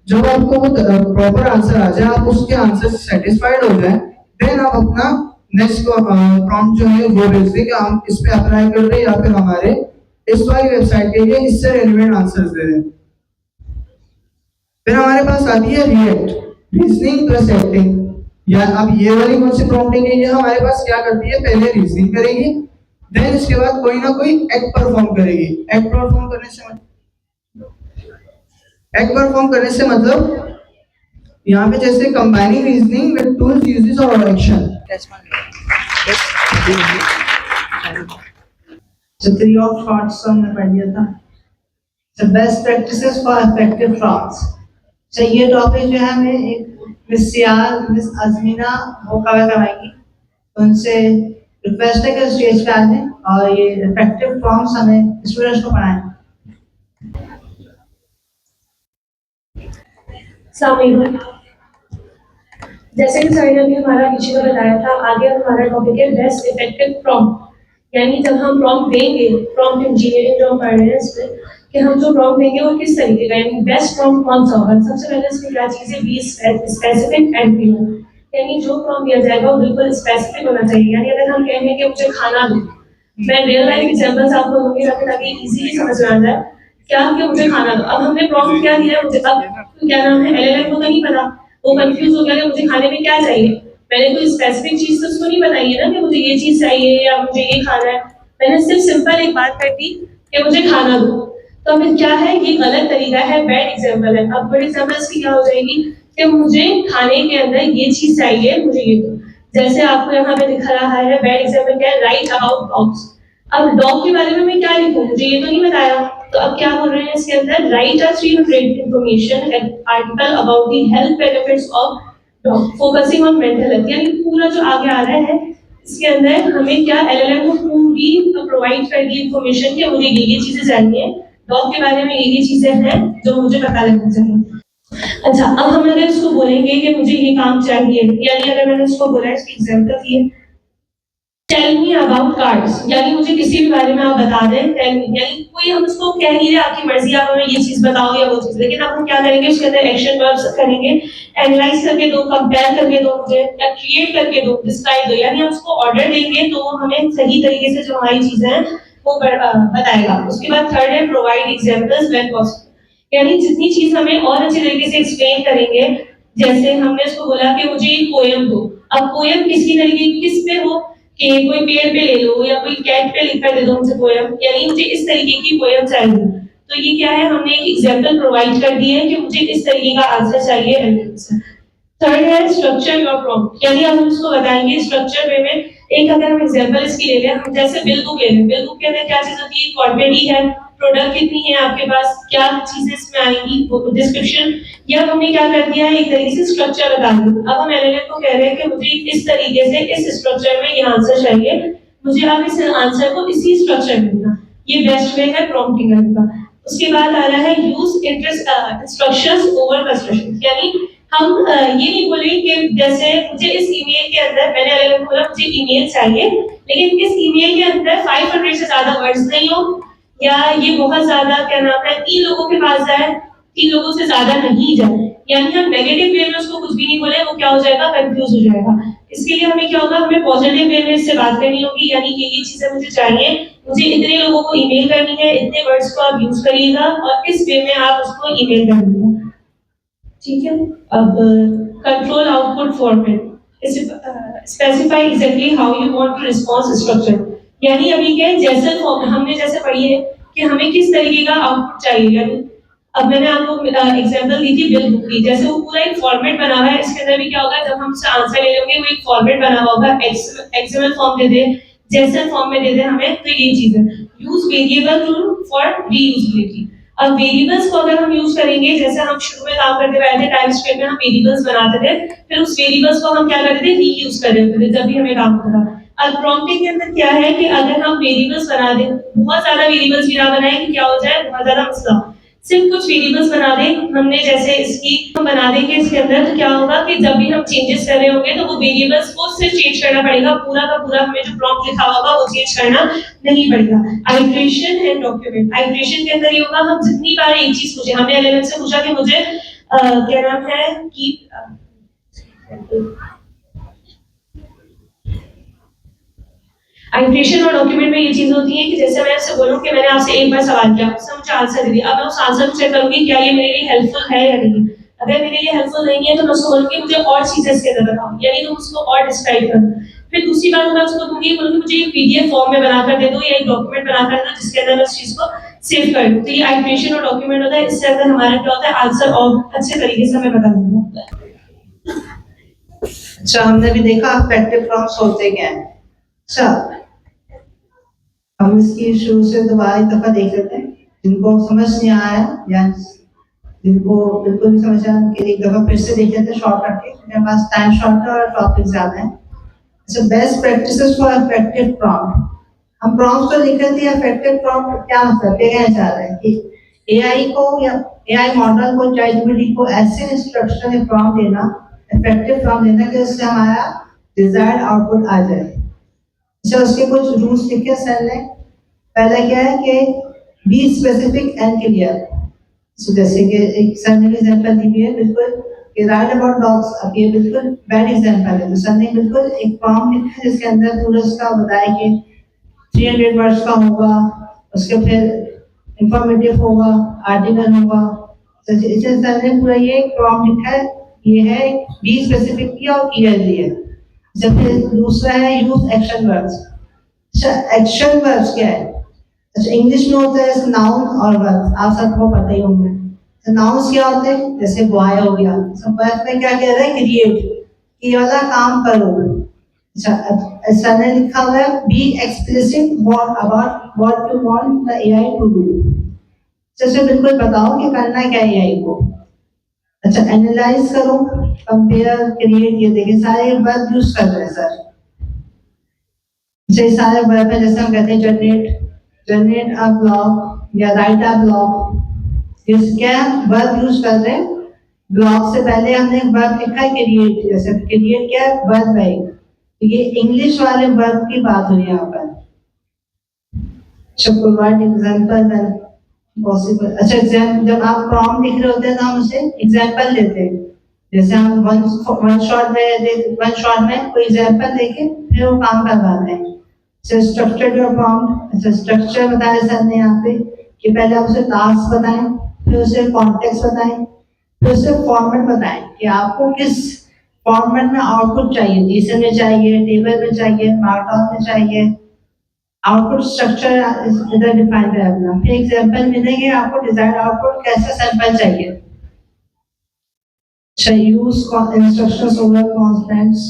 Speaker 2: जब आपको वो प्रॉपर आंसर आ जाए, आप उसके आंसर से सेटिस्फाइड हो जाए, देन आप अपना नेक्स्ट प्रॉम्प्ट जो है वो भेज दें कि हम इस पे अप्लाई कर दें या फिर हमारे इस वाली वेबसाइट के लिए इससे रिलेवेंट आंसर्स दे दें। फिर हमारे पास आती है रिएक्ट, रीजनिंग प्लस एक्टिंग। या अब ये वाली कौन सी प्रॉम्प्टिंग है, ये हमारे पास क्या करती है, पहले रीजनिंग करेगी, देन इसके बाद कोई ना कोई एक्ट परफॉर्म करेगी। एक्ट परफॉर्म करने से मतलब यहाँ पे जैसे combining reasoning with tools uses और action. The three of thoughts हमने पढ़ लिया था। The best practices for effective thoughts। तो ये टॉपिक जो है हमें एक मिस अजमीना वो कवर करवाएंगी। उनसे रिक्वेस्ट है कि स्टेज पे आ जाएं और ये इफेक्टिव फॉर्म्स हमें स्टूडेंट्स को पढ़ाएं।
Speaker 4: अस्सलाम, जैसे कि सर ने अभी हमारा पीछे में बताया था, आगे हमारा टॉपिक है बेस्ट इफेक्टिव प्रॉम्प्ट। यानी जब हम प्रॉम्प्ट देंगे, प्रॉम्प्ट इंजीनियरिंग जो हम पढ़ रहे हैं इसमें, कि हम जो प्रॉम्प्ट देंगे वो किस तरीके का, यानी बेस्ट प्रॉम्प्ट कौन सा होगा। सबसे पहले इसमें क्या चीज़ है, बी स्पेसिफिक एंड क्लियर। यानी जो प्रॉम्प्ट दिया जाएगा वो बिल्कुल स्पेसिफिक होना चाहिए। यानी अगर हम कहेंगे कि मुझे खाना दो, मैं रियल लाइफ एग्जांपल्स आपको दूंगी ताकि इजीली समझ में आ जाए क्या कि मुझे खाना दो। अब हमने प्रॉम्प्ट क्या दिया है, मुझे अब क्या नाम है, एलएलएम को तो नहीं पता, वो कंफ्यूज हो गया कि मुझे खाने में क्या चाहिए। मैंने कोई स्पेसिफिक चीज तो उसको नहीं बताई है ना कि मुझे ये चीज चाहिए या मुझे ये खाना है। मैंने सिर्फ सिंपल एक बात कर दी कि मुझे खाना दो। तो अब क्या है, ये गलत तरीका है, बैड एग्जाम्पल है। अब बड़ी एग्जाम्पल्स की क्या हो जाएगी कि मुझे खाने के अंदर ये चीज चाहिए, मुझे ये दो। जैसे आपको यहाँ पे दिखा रहा है, बैड एग्जाम्पल क्या है, राइट अबाउट डॉग्स। अब डॉग के बारे में मैं क्या लिखूं, मुझे ये तो नहीं बताया। तो अब क्या बोल रहे हैं इसके अंदर, right a 300 information article about the health benefits of dog focusing on mental health. यानी पूरा जो आगे आ रहा है इसके अंदर हमें क्या, एलएलएम को पूरी प्रोवाइड कर दी इंफॉर्मेशन कि मुझे ये चीजें चाहिए, डॉग के बारे में ये चीजें हैं जो मुझे पता लगना चाहिए। अच्छा, अब हम अगर इसको बोलेंगे कि मुझे ये काम चाहिए, यानी अगर मैंने इसको बोला, इसकी एग्जांपल दिए, टेल मी अबाउट कार्ड्स, यानी मुझे किसी भी बारे में आप बता दें, टेल मी। यानी कोई हम उसको कह नहीं रहे आपकी मर्जी, आप हमें ये चीज बताओ या वो चीज, लेकिन अब हम क्या करेंगे, उसके अंदर एक्शन वर्ब्स करेंगे, एनालाइज करके दो, कंपेयर करके दो मुझे, या क्रिएट करके दो, डिस्क्राइब दो। यानी हम उसको ऑर्डर देंगे तो वो हमें सही तरीके से जो हमारी चीजें हैं वो बताएगा। उसके बाद थर्ड है प्रोवाइड एग्जांपल्स व्हेन पॉसिबल। यानी जितनी चीज हमें और अच्छे तरीके से एक्सप्लेन करेंगे, जैसे हमने उसको बोला कि मुझे एक पोएम दो। अब पोएम किसी तरीके किस पे हो, कि कोई पेड़ पे ले लो या कोई कैट पे लिखकर दे दो मुझे पोएम, यानी मुझे इस तरीके की पोएम चाहिए। तो ये क्या है, हमने एक एग्जांपल प्रोवाइड कर दी है कि मुझे इस तरीके का आंसर चाहिए। थर्ड है स्ट्रक्चर योर प्रॉम्प्ट, यानी हम इसको बताएंगे स्ट्रक्चर वे में। एक अगर हम एग्जांपल इसकी ले लें, हम जैसे बिल बुक ले लें, बिल बुक के अंदर क्या चीज होती है, क्वांटिटी है, प्रोडक्ट कितनी है आपके पास, क्या चीजें इसमें आएंगी, डिस्क्रिप्शन। या हमने क्या कर दिया है, एक तरीके से स्ट्रक्चर बता दिया। अब हम एलएलएम को कह रहे हैं कि मुझे इस तरीके से इस स्ट्रक्चर में ये आंसर चाहिए, मुझे अब इस आंसर को इसी स्ट्रक्चर में देना। ये बेस्ट वे है प्रॉम्प्टिंग करने का। उसके बाद आ रहा है यूज इंस्ट्रक्शंस ओवर कंस्ट्रक्शन, यानी हम ये नहीं बोलेंगे कि जैसे मुझे इस ईमेल के अंदर, मैंने एलएलएम बोला मुझे ईमेल चाहिए, लेकिन इस ईमेल के अंदर 500 से ज्यादा वर्ड्स नहीं हो, या ये बहुत ज्यादा क्या नाम है 3 लोगों के पास जाए, 3 लोगों से ज्यादा नहीं जाए। यानी हम नेगेटिव वे में उसको कुछ भी नहीं बोले, वो क्या हो जाएगा, कंफ्यूज हो जाएगा। इसके लिए हमें क्या होगा, हमें पॉजिटिव वे में इससे बात करनी होगी, यानी कि ये चीजें मुझे चाहिए, मुझे इतने लोगों को ईमेल करनी है, इतने वर्ड्स को आप यूज करिएगा और इस वे में आप उसको ईमेल करिएगा। ठीक है। अब control output format, specify exactly how you want to response structure. यानी अभी के जैसे हमने जैसे पढ़ी है कि हमें किस तरीके का आउटपुट चाहिए। यानी अब मैंने आपको एग्जांपल दी थी बिल बुक की, जैसे वो पूरा एक फॉर्मेट बना हुआ है, इसके अंदर भी क्या होगा, जब हम आंसर ले लेंगे वो एक फॉर्मेट बना हुआ होगा, एक्सएमएल फॉर्म दे दे, जेसन फॉर्म में दे दे हमें, तो ये चीज है। Use variable rule for reusability. अब वेरिएबल्स को अगर हम यूज करेंगे, जैसे हम शुरू में काम करते रहे थे टाइपस्क्रिप्ट में, हम वेरिएबल्स बनाते थे, फिर उस वेरिएबल्स को हम क्या करते थे, रीयूज कर देते थे जब भी हमें काम करना। अब प्रॉम्प्टिंग के अंदर क्या है कि अगर हम वेरिएबल्स बना दें, बहुत ज्यादा वेरिएबल्स भी ना बनाएं कि क्या हो जाए बहुत ज्यादा मसला, सिर्फ कुछ वेरिएबल्स बना दें हमने, जैसे इसकी हम बना देंगे इसके अंदर, तो क्या होगा कि जब भी हम चेंजेस कर रहे होंगे तो वो वेरिएबल्स को सिर्फ चेंज करना पड़ेगा, पूरा का पूरा हमें जो प्रॉम्प्ट लिखा होगा वो चेंज करना नहीं पड़ेगा। आइट्रेशन एंड डॉक्यूमेंट, आइट्रेशन के अंदर ये होगा, हम जितनी बार एक चीज पूछे, हमने एलएलएम से पूछा कि मुझे क्या नाम है कि आइट्रेशन और डॉक्यूमेंट में ये चीज होती है कि जैसे मैं आपसे बोलूं कि मैंने आपसे एक बार सवाल किया, उससे मुझे आंसर दे दिया, अब मैं उस आंसर को चेक करूंगी क्या ये मेरे लिए हेल्पफुल है या नहीं। अगर मेरे लिए हेल्पफुल नहीं है तो मैं उसको बोलूंगी मुझे और चीजें इसके अंदर बताओ, यानी तुम उसको और डिस्क्राइब करो। फिर दूसरी बात मैं उसको दूंगी, बोलूंगी मुझे एक पीडीएफ फॉर्म में बनाकर दे दो या एक डॉक्यूमेंट बनाकर दो जिसके अंदर मैं उस चीज को सेव कर दूं। तो ये आइट्रेशन और डॉक्यूमेंट होता है, इससे अगर हमारा क्या होता है आंसर और अच्छे तरीके से हमें बता देना होता है।
Speaker 5: अच्छा, हमने भी देखा अफेक्टिव प्रॉम्प्ट्स होते क्या हैं। अच्छा, हम इसकी शुरू से दोबारा एक दफा देख लेते हैं, जिनको समझ नहीं आया या जिनको बिल्कुल भी समझ आया उनके एक दफा फिर से देख लेते हैं शॉर्ट करके, मेरे पास टाइम शॉर्ट है और टॉपिक ज्यादा है। अच्छा, best practices for effective prompt. हम प्रॉम्प्ट तो लिख रहे थे, इफेक्टिव प्रॉम्प्ट क्या मतलब, क्या कहना चाह रहे हैं कि एआई को या एआई मॉडल को, चैटजीपीटी को ऐसे इंस्ट्रक्शन या प्रॉम्प्ट देना, इफेक्टिव प्रॉम्प्ट देना कि उससे हमारा डिजायर्ड आउटपुट आ जाए। अच्छा, उसके कुछ रूल्स लिखे सर ने। पहला क्या है कि बी स्पेसिफिक एंड क्लियर। सो जैसे कि एक सर ने एग्जांपल दी है बिल्कुल कि राइट अबाउट डॉग्स, अब ये बिल्कुल बैड एग्जांपल है, तो सर ने बिल्कुल एक प्रॉम्प्ट लिखा है जिसके अंदर पूरा उसका बताया कि 300 वर्ड्स का होगा, उसके फिर इंफॉर्मेटिव होगा, आर्टिकल होगा। तो इसे सर ने पूरा ये प्रॉम्प्ट लिखा है, ये है बी स्पेसिफिक किया और क्लियर दिया। जब फिर दूसरा है यूज एक्शन वर्ब्स। अच्छा, एक्शन वर्ब्स क्या है? अच्छा, इंग्लिश में होता है नाउन और वर्ब, आप सबको पता ही होंगे। तो नाउन्स क्या होते हैं? जैसे बॉय हो गया, तो वर्ब में क्या कह रहा है? क्रिएट, ये वाला काम करो। अच्छा, सर ने लिखा हुआ है be explicit about what you want the AI to do. जैसे बिल्कुल बताओ कि करना क्या है एआई को। अच्छा, एनालाइज करो, कंपेयर, क्रिएट, ये देखिए सारे वर्ब यूज कर रहे हैं सर। अच्छा, सारे वर्ब है, जैसे हम कहते हैं जनरेट अ ब्लॉग या राइट अ ब्लॉग, क्या वर्ब यूज कर रहे हैं। ब्लॉग से पहले हमने वर्ब लिखा है क्रिएट, जैसे क्रिएट क्या है? वर्ब है। ये इंग्लिश वाले वर्ब की बात हुई यहाँ पर। Provide example when possible. अच्छा, एग्जांपल जब आप प्रॉम्प्ट लिख रहे होते हैं तो हम उसे एग्जांपल देते हैं, जैसे हम वन शॉट में कोई एग्जांपल देके फिर वो काम करवाते हैं। Structure your prompt. अच्छा, स्ट्रक्चर बताया सर ने यहाँ पे कि पहले आप उसे टास्क बताएं, फिर उसे कॉन्टेक्स्ट बताएं, फिर उसे फॉर्मेट बताएं कि आपको किस फॉर्मेट में आउटपुट चाहिए, जीसन में चाहिए, टेबल में चाहिए, मार्कडाउन में चाहिए। आउटपुट स्ट्रक्चर इधर डिफाइन करें अपना, फिर एग्जांपल मिलेंगे आपको डिजायर्ड आउटपुट कैसा सैंपल चाहिए। अच्छा, use instructions over constants,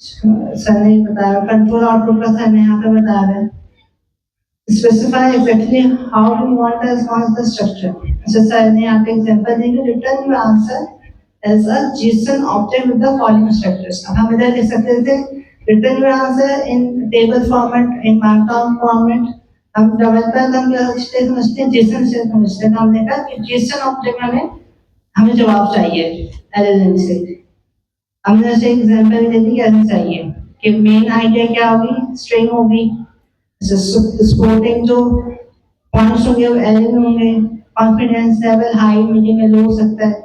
Speaker 5: sir ने बताया। कंट्रोल आउटपुट का सर ने यहाँ पे बताया है। Specify exactly how you want the response the structure. अच्छा, सर ने यहाँ पे एग्जांपल देंगे, return your answer as a JSON object with the following structures। अब हम इधर लिख सकते थे return your answer in table format, in markdown format। हम डेवलपर हम क्या समझते हैं? JSON से समझते हैं। हमने कहा कि JSOन ऑब्जेक्ट में हमें जवाब चाहिए LLM से। हमने ऐसे एग्जांपल दे दी कैसे चाहिए कि मेन आइडिया क्या होगी? स्ट्रिंग होगी। सपोर्टिंग जो पॉइंट्स होंगे वो LLM होंगे। कॉन्फिडेंस लेवल हाई, मीडियम या लो हो सकता है।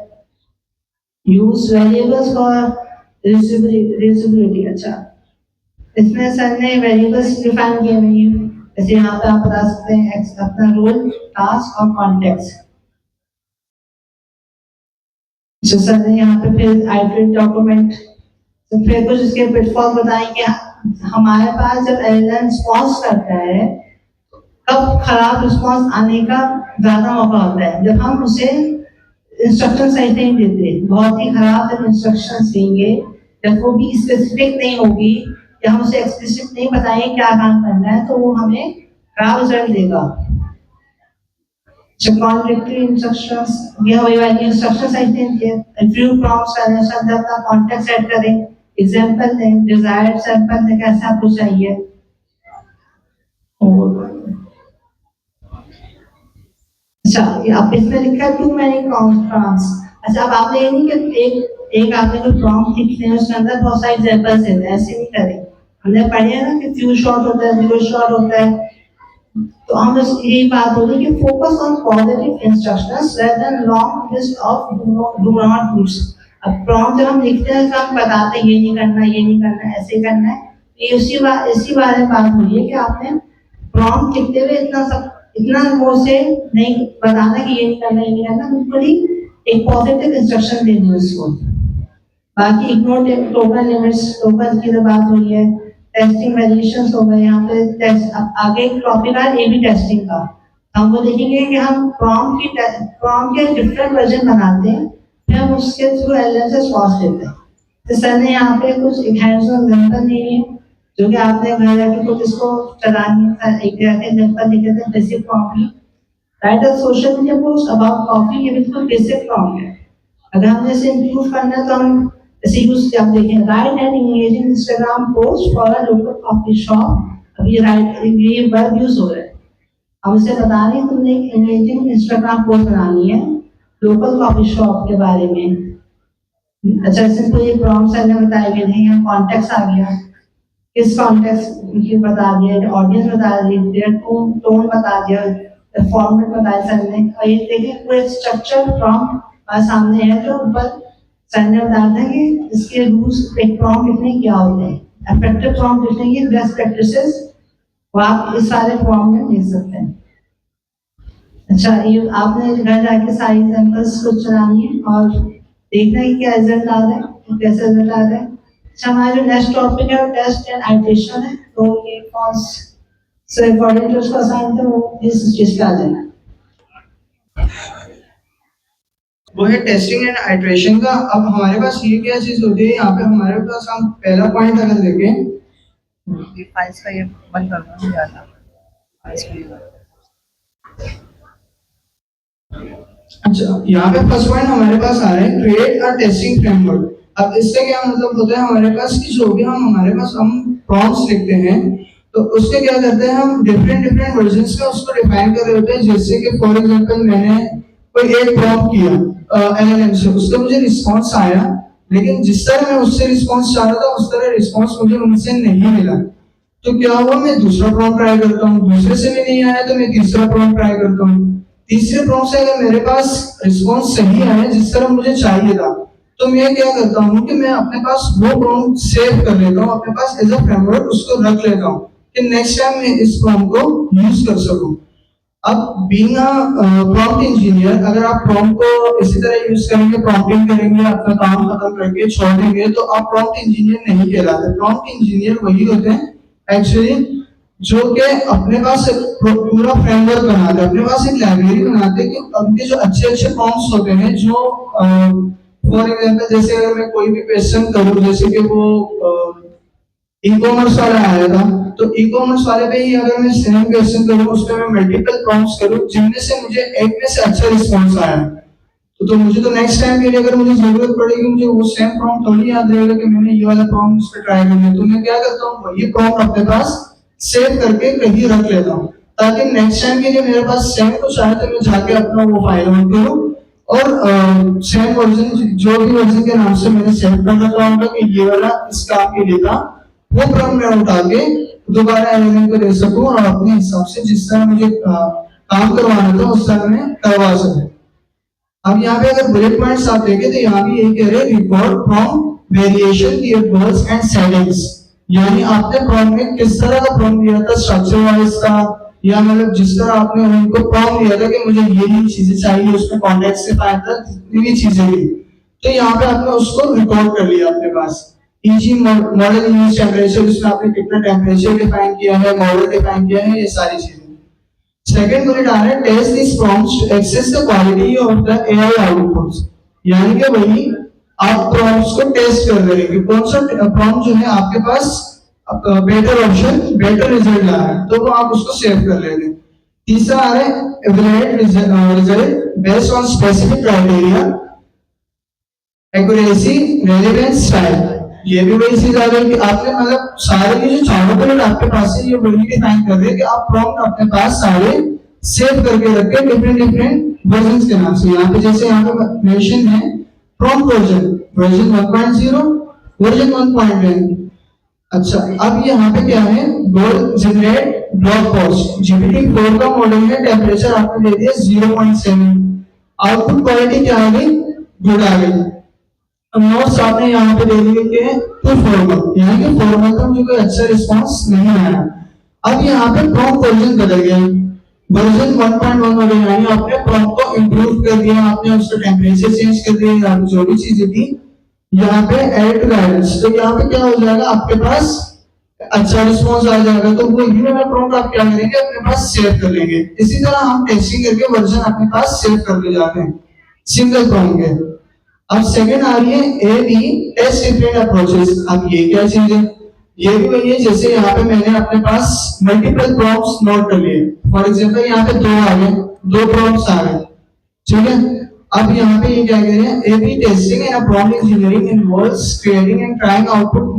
Speaker 5: Use variables for reusability. अच्छा, इसमें सर ने वेरिएबल्स डिफाइन किए हैं, जैसे यहाँ पे आप बता सकते हैं अपना रोल, टास्क और कॉन्टेक्स्ट। जो सर ने यहाँ पे फिर आइटरेट डॉक्यूमेंट, तो फिर कुछ इसके पिटफॉल बताएंगे। हमारे पास जब एलएलएम रिस्पॉन्स करता है, कब खराब रिस्पॉन्स आने का ज्यादा मौका होता है? जब हम उसे इंस्ट्रक्शन सही नहीं देते। बहुत ही खराब जब इंस्ट्रक्शन देंगे, जब वो भी स्पेसिफिक नहीं होगी या हम उसे एक्सप्लिसिट नहीं बताएंगे क्या काम करना है, तो वो हमें खराब रिजल्ट देगा। कॉन्ट्रैक्टरी इंस्ट्रक्शंस, ये वही वाली इंस्ट्रक्शन सही नहीं है। फ्यू प्रॉम्प्ट्स करने से अपना कॉन्टेक्स्ट सेट करें, एग्जांपल दें, डिजायर्ड सैंपल दें कैसा आपको चाहिए। अच्छा, अब इसमें लिखा है टू मैनी प्रॉम्प्ट्स। अच्छा, अब आपने ये नहीं कि एक आपने कोई प्रॉम्प्ट लिखने हैं उसके अंदर बहुत सारे एग्जांपल्स देते हैं, ऐसे नहीं करें। हमने पढ़े है ना कि फ्यू शॉट होता है, जीरो शॉट होता है। तो हम बस यही बात हो रही है कि focus on positive instructions rather than long list of do not dos. अब प्रॉम्प्ट जब हम लिखते हैं तो हम बताते हैं ये नहीं करना, ये नहीं करना, ऐसे करना है। ये इसी बारे में बात हो रही है कि आपने प्रॉम्प्ट लिखते हुए इतना वो से नहीं बताना कि ये नहीं करना, ये नहीं करना, बिल्कुल ही एक पॉजिटिव इंस्ट्रक्शन देनी है उसको। बाकी इग्नोर टोकन लिमिट्स, टोकन की बात हो रही है। टेस्टिंग वेरिएशंस हो गए यहाँ पे। टेस्ट आगे एक टॉपिक है ए बी टेस्टिंग का, हम वो देखेंगे कि हम प्रॉम्प्ट के डिफरेंट वर्जन बनाते हैं फिर हम उसके थ्रू एलएम से रिस्पॉन्स लेते हैं। तो सर ने यहाँ पे कुछ हैंड्स ऑन एग्जाम्पल नहीं है जो कि आपने घर जाके खुद इसको चलानी है। एक जगह एग्जाम्पल लिखे थे बेसिक प्रॉम्प्ट में, right a social media post about coffee, ये बिल्कुल बेसिक प्रॉम्प्ट है। अगर हमें इसे इम्प्रूव करना है तो हम जैसे यूज आप देखें, right and engaging Instagram post for a local coffee shop. अब ये राइट ये वर्ब यूज हो रहा है, हम उसे बता रहे हैं तुमने एक इंगेजिंग इंस्टाग्राम पोस्ट बनानी है लोकल कॉफी शॉप के बारे में। अच्छा, सिंपल ये प्रॉम्प्ट्स ने बताए गए थे, यहाँ कॉन्टेक्स्ट आ गया, किस कॉन्टेक्स्ट की बता दिया, ऑडियंस बता दी, टोन बता दिया, फॉर्मेट बताया सर ने। और ये देखिए पूरे स्ट्रक्चर प्रॉम्प्ट सामने है जो ऊपर सर ने बताया था कि इसके रूल्स एक प्रॉम्प्ट लिखने क्या होते हैं। इफेक्टिव प्रॉम्प्ट लिखने की बेस्ट प्रैक्टिसेस वो आप इस सारे प्रॉम्प्ट में लिख सकते हैं। अच्छा, ये आपने घर जाके सारी एग्जांपल्स को चलानी है और देखना है क्या रिजल्ट आ रहा है, कैसे रिजल्ट आ रहा है। अच्छा, हमारा जो नेक्स्ट टॉपिक है वो टेस्ट एंड आइटरेशन है, तो ये कौन से अकॉर्डिंग टू उसका असाइन थे वो इस चीज पे आ जाएगा।
Speaker 2: वो है टेस्टिंग एंड आइटरेशन का। अब हमारे पास ये क्या चीज होती है, यहाँ पे हमारे पास हम पहला पॉइंट अगर देखें,
Speaker 6: ये फाइल्स का ये बंद करना नहीं आता फाइल्स के लिए।
Speaker 2: अच्छा, यहाँ पे फर्स्ट पॉइंट हमारे पास आ रहा है क्रिएट अ टेस्टिंग फ्रेमवर्क। अब इससे क्या मतलब होता है, हमारे पास कि जो भी हम प्रॉम्प्ट्स लिखते हैं तो उसके क्या करते हैं, हम डिफरेंट वर्जन्स का उसको डिफाइन कर रहे होते हैं। जैसे कि फॉर एग्जांपल मैंने कोई एक प्रॉम्प्ट किया एलएलएम से, उसका मुझे रिस्पांस आया, लेकिन जिस तरह मैं उससे रिस्पांस चाह रहा था उस तरह रिस्पांस मुझे उनसे नहीं मिला। तो क्या हुआ, मैं दूसरा प्रॉम्प्ट ट्राई करता हूँ, दूसरे से भी नहीं आया तो मैं तीसरा प्रॉम्प्ट ट्राई करता हूँ। तीसरे प्रॉम्प्ट से अगर मेरे पास रिस्पांस सही आया जिस तरह मुझे चाहिए था, तो मैं क्या करता हूँ कि मैं अपने पास वो प्रॉम्प्ट सेव कर लेता हूँ, अपने पास एज अ फ्रेमवर्क उसको रख लेता हूँ कि नेक्स्ट टाइम मैं इस प्रॉम्प्ट को यूज कर सकूं। अब बीइंग अ प्रॉम्प्ट इंजीनियर, अगर आप प्रॉम्प्ट को इसी तरह यूज करेंगे, प्रॉम्प्टिंग करेंगे, अपना काम खत्म करके छोड़ देंगे, तो आप प्रॉम्प्ट इंजीनियर नहीं कहलाते। प्रॉम्प्ट इंजीनियर वही होते हैं एक्चुअली जो कि अपने पास पूरा फ्रेमवर्क बनाते हैं, अपने पास एक लाइब्रेरी बनाते हैं कि उनके जो अच्छे प्रॉम्प्ट्स होते हैं, जो फॉर एग्जांपल जैसे अगर मैं कोई भी क्वेश्चन करूं, जैसे कि वो ई कॉमर्स वाला आया था, तो ई कॉमर्स वाले पे ही अगर मैं सेम क्वेश्चन करूं, उसमें मैं मल्टीपल प्रॉम्प्ट्स करूं जिनमें से मुझे एक में से अच्छा रिस्पांस आया, तो मुझे तो नेक्स्ट टाइम के लिए अगर मुझे जरूरत पड़ेगी, मुझे वो सेम प्रॉम्प्ट थोड़ी याद रहेगा कि मैंने ये वाला प्रॉम्प्ट उस पे ट्राई करना है। तो मैं क्या करता हूँ, वही प्रॉम्प्ट अपने पास सेव करके कहीं रख लेता हूँ, ताकि नेक्स्ट टाइम के लिए मेरे पास सेम कुछ आए तो मैं जाके अपना वो फाइल ऑन करूँ और सेम वर्जन, जो भी वर्जन के नाम से मैंने सेव कर रखा होगा कि ये वाला इस काम के लिए था, वो प्रॉम्प्ट मैं उठा के दोबारा एलिमेंट को दे सकूं और अपने हिसाब से जिस तरह मुझे काम करवाना था उस तरह मैं करवा सकूं। अब यहाँ पे अगर बुलेट पॉइंट्स आप देखें तो यहाँ भी यही कह रहे हैं, record from variation tables and settings, यानी आपने प्रॉम्प्ट में किस तरह का प्रॉम्प्ट दिया था, स्ट्रक्चर वाइज था, या मतलब जिस तरह आपने उनको प्रॉम्प्ट दिया था कि मुझे ये चीजें चाहिए, उसमें कॉन्टेक्स्ट से पाया था, जितनी भी चीजें थी, तो यहाँ पे आपने उसको रिकॉर्ड कर लिया अपने पास। ईजी मॉडल यूज टेम्परेचर, इसमें आपने कितना टेम्परेचर डिफाइन किया है, मॉडल डिफाइन किया है, ये सारी चीजें। सेकंड बुलेट आ रहा है, test this prompts to access the quality of the AI outputs, यानी कि वही आप प्रॉम्प्ट्स को टेस्ट कर रहे हैं कि कौन सा प्रॉम्प्ट जो है आपके पास बेटर ऑप्शन, बेटर रिजल्ट ला रहा है, तो वो आप उसको सेव कर लेते हैं। तीसरा आ रहा है, evaluate result based on specific criteria, accuracy, relevance, style. ये भी वही चीज आ गई कि आपने मतलब सारे ये जो चारों बुलेट आपके पास है, ये वही डिफाइन कर रहे हैं कि आप प्रॉम्प्ट अपने पास सारे सेव करके रखे डिफरेंट वर्जन्स के नाम से। यहाँ पे जैसे यहाँ पे मेंशन है प्रॉम्प्ट वर्जन 1.0, वर्जन 1.1। अच्छा, अब यहाँ पे क्या है, गोल जनरेट ब्लॉग पोस्ट, GPT-4 का मॉडल है, टेम्परेचर आपने दे दिया 0.7, आउटपुट क्वालिटी क्या आ गई, गुड आ गई। नोट्स आपने यहाँ पे दे दिए कि टू फॉर्मल, यानी कि फॉर्मल का मुझे कोई अच्छा रिस्पांस नहीं आया। अब यहाँ पे प्रॉम्प्ट वर्जन बदल गया, वर्जन 1.1 हो गया, यानी आपने प्रॉम्प्ट को इंप्रूव कर दिया, आपने उसका टेम्परेचर चेंज कर दिया, जो भी चीजें थी यहाँ पे ऐड टू गाइडेंस, तो यहाँ पे क्या हो जाएगा, आपके पास अच्छा रिस्पांस आ जाएगा। तो वो ही वाला प्रॉम्प्ट आप क्या करेंगे, अपने पास सेव कर लेंगे। इसी तरह हम टेस्टिंग करके वर्जन अपने पास सेव करके जाते हैं सिंगल प्रॉम्प्ट के। अब सेकंड आ रही है A B test different approaches. अब ये क्या चीज है? ये भी वही है, जैसे यहाँ पे मैंने अपने पास मल्टीपल प्रॉम्प्ट्स नोट कर लिए। फॉर एग्जांपल यहाँ पे दो आ गए, दो प्रॉम्प्ट्स आ गए, ठीक है। अब यहाँ पे ये क्या कह रहे हैं, A B testing in a prompt engineering involves creating and trying output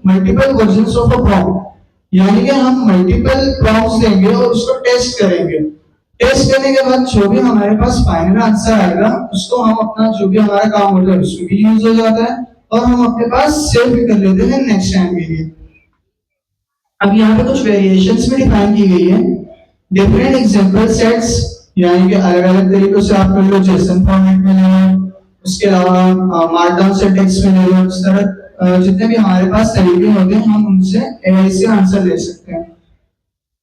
Speaker 2: multiple versions of a prompt. यानी कि हम मल्टीपल प्रॉम्प्ट्स लेंगे और उसको टेस्ट करेंगे। टेस्ट करने के बाद जो भी हमारे पास फाइनल आंसर आएगा उसको हम अपना जो भी हमारा काम होता है उसमें भी यूज हो जाता है और हम अपने पास सेव भी कर लेते हैं नेक्स्ट टाइम के लिए। अब यहाँ पे कुछ वेरिएशंस में डिफाइन की गई है। डिफरेंट एग्जांपल सेट्स, यानी कि अलग अलग तरीकों से आप कर लो, जेसन फॉर्मेट में ले लो, उसके अलावा मार्कडाउन से टेक्स्ट में ले लो। इस तरह जितने भी हमारे पास तरीके होते हैं हम उनसे एआई से आंसर ले सकते हैं।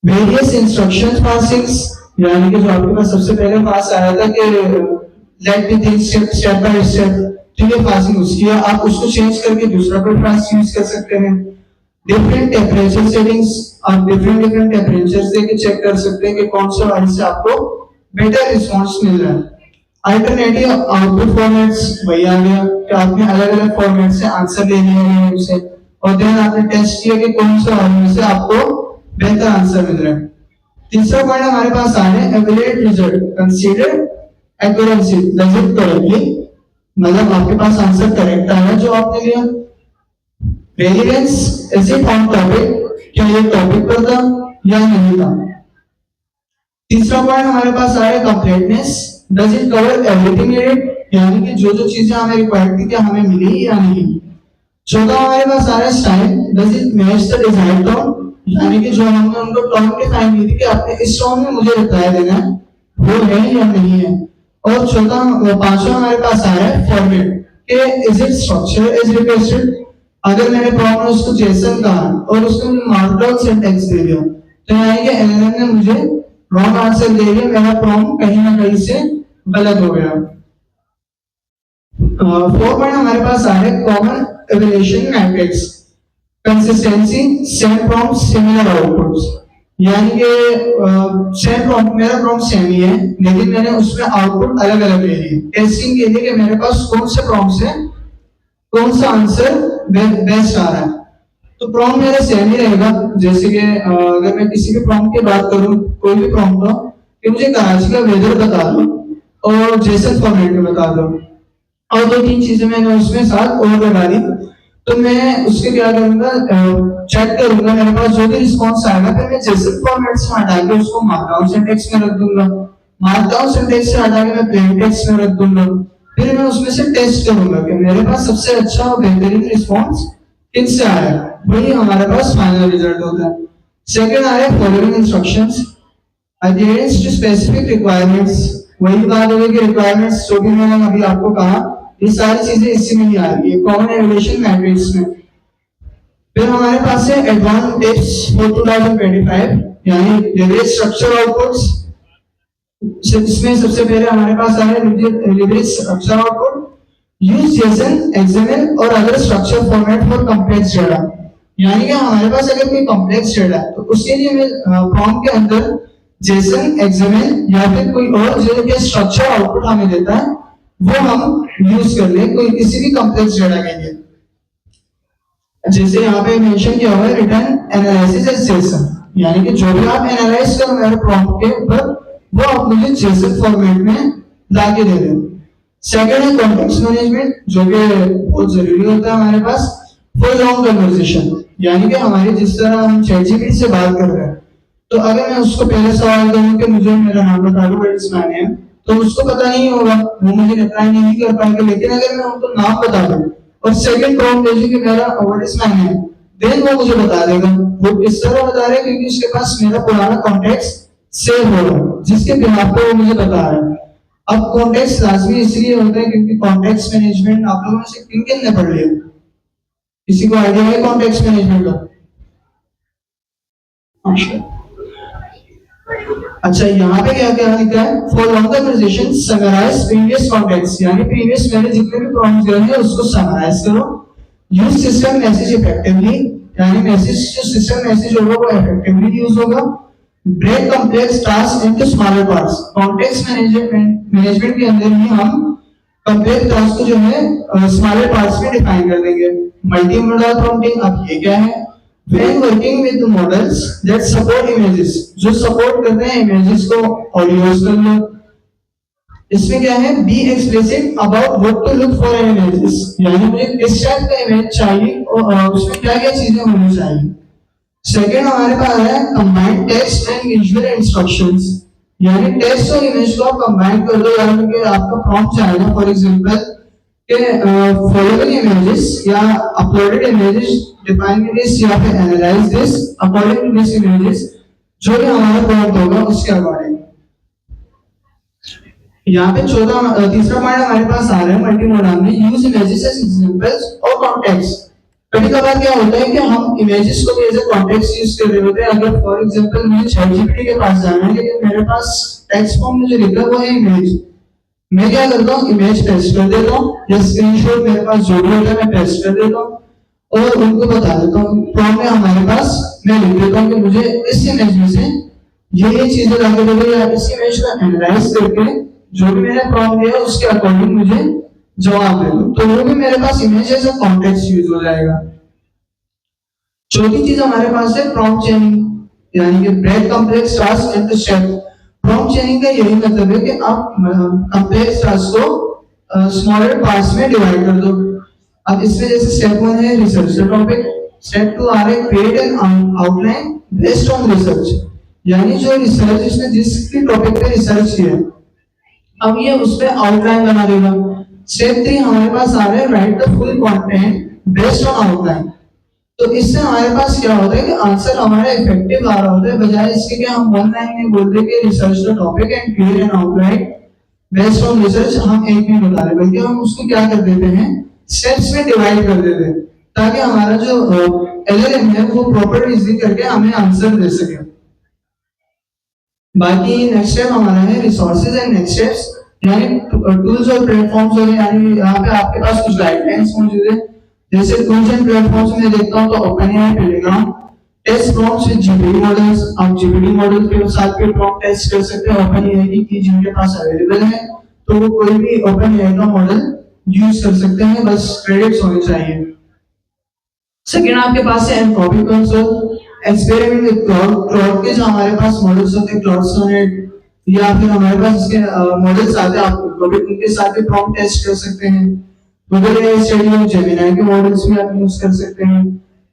Speaker 2: वेरियस इंस्ट्रक्शन पासिंग्स, यानी कि जो आपके पास सबसे पहले पास आया था कि let me think step by step, ठीक है, पासिंग उसकी है, आप उसको चेंज करके दूसरा कोई पास यूज कर सकते हैं। डिफरेंट टेम्परेचर सेटिंग्स, आप डिफरेंट टेम्परेचर देके चेक कर सकते हैं कि कौन से वाले से आपको बेटर रिस्पांस मिल रहा है। अल्टरनेटिव आउटपुट फॉर्मेट्स, वही आ गया कि आपने अलग अलग फॉर्मेट से आंसर ले लिया है उसे और देन आपने टेस्ट किया कि कौन सा वाले से आपको बेहतर आंसर मिल रहा है। तीसरा पॉइंट हमारे पास आ रहा है एवैल्यूएट result, consider accuracy, does it correctly, मतलब आपके पास आंसर करेक्ट आया जो आपने लिया। Relevance, is it on topic, क्या ये टॉपिक पर था या नहीं था। तीसरा पॉइंट हमारे पास आ रहा है completeness, does it cover everything needed, यानी कि जो जो चीजें हमें रिक्वायर्ड थी क्या हमें मिली या नहीं। चौथा हमारे पास आ रहा है style, does it match the desired tone, यानी कि जो हमने उनको टर्म डिफाइन की थी कि आपने इस टर्म में मुझे रिप्लाई देना है वो है या नहीं है। और पांचवा हमारे पास आ रहा है फॉर्मेट कि is it structure is requested. अगर मैंने प्रॉम्प्ट में उसको जेसन कहा और उसको मार्कडाउन सिंटैक्स दे दिया तो यानी कि एलएलएम ने मुझे रॉन्ग आंसर दे दिया, मेरा प्रॉम्प्ट कहीं ना कहीं से गलत हो गया। 4 पॉइंट हमारे पास आ रहे common evaluation matrix, consistency, same prompt similar outputs, यानी कि सेम प्रॉम्प्ट, मेरा प्रॉम्प्ट सेम ही है लेकिन मैंने उसमें आउटपुट अलग अलग ले लिए टेस्टिंग के लिए कि मेरे पास कौन से प्रॉम्प्ट से कौन सा आंसर बेस्ट आ रहा है। तो प्रॉम्प्ट मेरा सेम ही रहेगा। जैसे कि अगर मैं किसी भी प्रॉम्प्ट की बात करूं, कोई भी प्रॉम्प्ट हो कि मुझे कराची का वेदर बता दो और जेसन फॉर्मेट में बता दो और 2-3 चीजें मैंने उसमें साथ और लगा दी, तो मैं उसके क्या करूंगा, चेक करूंगा मेरे पास जो भी रिस्पांस आएगा फिर मैं जेसन फॉर्मेट से हटा के उसको मार्कडाउन सिंटैक्स में रख दूंगा, मार्कडाउन सिंटैक्स से हटा के मैं प्लेन टेक्स्ट में रख दूंगा। फिर मैं उसमें से टेस्ट करूंगा कि मेरे पास सबसे अच्छा और बेहतरीन रिस्पांस किससे आया, वही हमारे पास फाइनल रिजल्ट होता है। सेकंड आ रहा है following instructions against specific requirements, वही बात होगी कि रिक्वायरमेंट्स जो भी मैंने अभी आपको कहा ये सारी चीजें इससे में ही आ रही है कॉमन इवैल्यूएशन मैट्रिक्स में। फिर हमारे पास है एडवांस टिप्स फॉर 2025, यानी लिवरेज स्ट्रक्चर आउटपुट्स। इसमें सबसे पहले हमारे पास आ रहा है leverage structure output, use JSON, XML और other structure format for complex data, यानी कि हमारे पास अगर कोई कॉम्प्लेक्स डेटा है तो उसके लिए हमें प्रॉम्प्ट के अंदर जेसन, एक्सएमएल या फिर कोई और जो कि स्ट्रक्चर आउटपुट हमें देता है वो हम यूज कर ले कोई किसी भी कॉम्प्लेक्स डेटा के लिए। जैसे यहाँ पे मेंशन किया हुआ है रिटर्न एनालिसिस एज जेसन, यानी कि जो भी आप एनालाइज करो मेरे प्रॉम्प्ट के ऊपर वो आप मुझे जेसन फॉर्मेट में लाके दे दें। सेकंड है कॉन्टेक्स्ट मैनेजमेंट, जो कि बहुत जरूरी होता है हमारे पास फॉर लॉन्ग कन्वर्सेशन, यानी कि हमारी जिस तरह हम चैटजीपीटी से बात कर रहे हैं तो अगर मैं उसको पहले सवाल करूं कि मुझे मेरा नाम बता दो व्हाट इज माय नेम, तो उसको पता नहीं होगा, वो मुझे रिप्लाई नहीं कर पाएंगे। लेकिन अगर मैं उनको नाम बता दूं और सेकंड प्रॉम्प्ट भेजूं कि मेरा what is my name, then वो मुझे बता देगा। वो इस तरह बता रहा है क्योंकि उसके पास मेरा पुराना कॉन्टेक्स्ट सेव हो रहा है जिसके बिना पे वो मुझे बता रहा है। अब कॉन्टेक्स्ट लाजमी इसलिए होता है क्योंकि कॉन्टेक्स्ट मैनेजमेंट आप लोगों में से किन ने पढ़ लिया, किसी को आइडिया है कॉन्टेक्स्ट मैनेजमेंट का? अच्छा, यहाँ पे क्या क्या लिखा है, for long conversation summarise previous context, यानी प्रीवियस मैंने जितने भी प्रॉम्प्ट दिए हैं उसको समराइज करो। यूज सिस्टम मैसेज इफेक्टिवली, यानी मैसेज जो सिस्टम मैसेज होगा वो इफेक्टिवली यूज होगा। Break complex task into smaller parts, context management के अंदर ही हम कंप्लेक्स टास्क को जो है स्मॉलर पार्ट्स में डिफाइन कर देंगे। मल्टी मॉडल प्रॉम्प्टिंग अब ये क्या है? When working with the models that support images, जो सपोर्ट करते हैं इमेजेस को ऑडियोज कर लो। इसमें क्या है? Be explicit about what to look for in images, यानी मुझे किस टाइप का इमेज चाहिए और उसमें क्या क्या चीजें होनी चाहिए। सेकंड हमारे पास है combined text and visual instructions, यानी टेक्स्ट और इमेज को कंबाइन कर दो, यानी कि आपका प्रॉम्प्ट आएगा फॉर एग्जांपल के फॉलोइंग इमेजेस या अपलोडेड इमेजेस डिफाइन दिस या फिर analyze this according to this images, जो भी हमारा प्रॉम्प्ट होगा उसके अकॉर्डिंग। यहाँ पे तीसरा पॉइंट हमारे पास आ रहा है मल्टी मॉडल में यूज इमेजेस एज एग्जांपल्स और कॉन्टेक्स्ट। कभी कभार क्या होता है कि हम इमेजेस को भी एज ए कॉन्टेक्स्ट यूज कर रहे होते हैं। अगर फॉर एग्जांपल मुझे ChatGPT के पास जाना है लेकिन मेरे पास टेक्स्ट फॉर्म में जो लिखा है वो है इमेज, मैं क्या करता हूँ इमेज पेस्ट कर देता हूँ या स्क्रीनशॉट मेरे पास जो भी होता है मैं पेस्ट कर देता हूँ और उनको बता देता हूँ। प्रॉम्प्ट में हमारे पास मैं लिख देता हूँ कि मुझे इस इमेज में से ये चीजें लाके दे दो या इस इमेज को एनालाइज करके जो भी मैंने प्रॉम्प्ट दिया उसके अकॉर्डिंग मुझे जवाब दे दो, तो वो भी मेरे पास image as a context use हो जाएगा। चौथी चीज हमारे पास है प्रॉम्प्ट चेनिंग, यानी कि break complex task into step. Prompt chaining का यही मतलब है कि आप कॉम्प्लेक्स टास्क को स्मॉलर पार्ट्स में डिवाइड कर दो। अब इसमें जैसे स्टेप 1 है रिसर्च टॉपिक, स्टेप 2 आ रहा है create an outline based on research, यानी जो रिसर्च इसने जिस टॉपिक पे रिसर्च किया अब ये उस पे आउटलाइन बना देगा। स्टेप 3 हमारे पास आ रहा है right the full content based on outline. तो इससे हमारे पास क्या होता है कि आंसर हमारा इफेक्टिव आ रहा होता है, बजाय इसके कि हम वन लाइन में बोल दे कि research the topic and create an outline based on research, हम एक में बता रहे बल्कि हम उसको क्या कर देते हैं स्टेप्स में डिवाइड कर देते हैं ताकि हमारा जो एलएलएम है वो प्रॉपर रीजनिंग करके हमें आंसर दे सके। बाकी नेक्स्ट स्टेप हमारा है रिसोर्सेज एंड नेक्स्ट स्टेप्स, यानी टूल्स और प्लेटफॉर्म्स हो गए, यानी यहाँ पे आपके पास कुछ गाइडलाइंस मौजूद है। जैसे टूल्स एंड प्लेटफॉर्म्स में देखता हूँ तो OpenAI Telegram test prompts with GPT models, आप जीपीटी मॉडल के साथ भी प्रॉम्प्ट टेस्ट कर सकते हैं ओपनएआई की जिनके पास अवेलेबल है, तो वो कोई भी ओपनएआई का मॉडल यूज कर सकते हैं, बस क्रेडिट्स होने चाहिए। सेकंड आपके पास है एनकॉपी कंसोल, एक्सपेरिमेंट विद क्लाउड के जो हमारे पास मॉडल्स होते हैं क्लाउड सोनेट या फिर हमारे पास इसके मॉडल्स आते हैं, आप कभी उनके साथ भी प्रॉम्प्ट टेस्ट कर सकते हैं। गूगल एआई स्टूडियो जेमिनी के मॉडल्स भी आप यूज कर सकते हैं।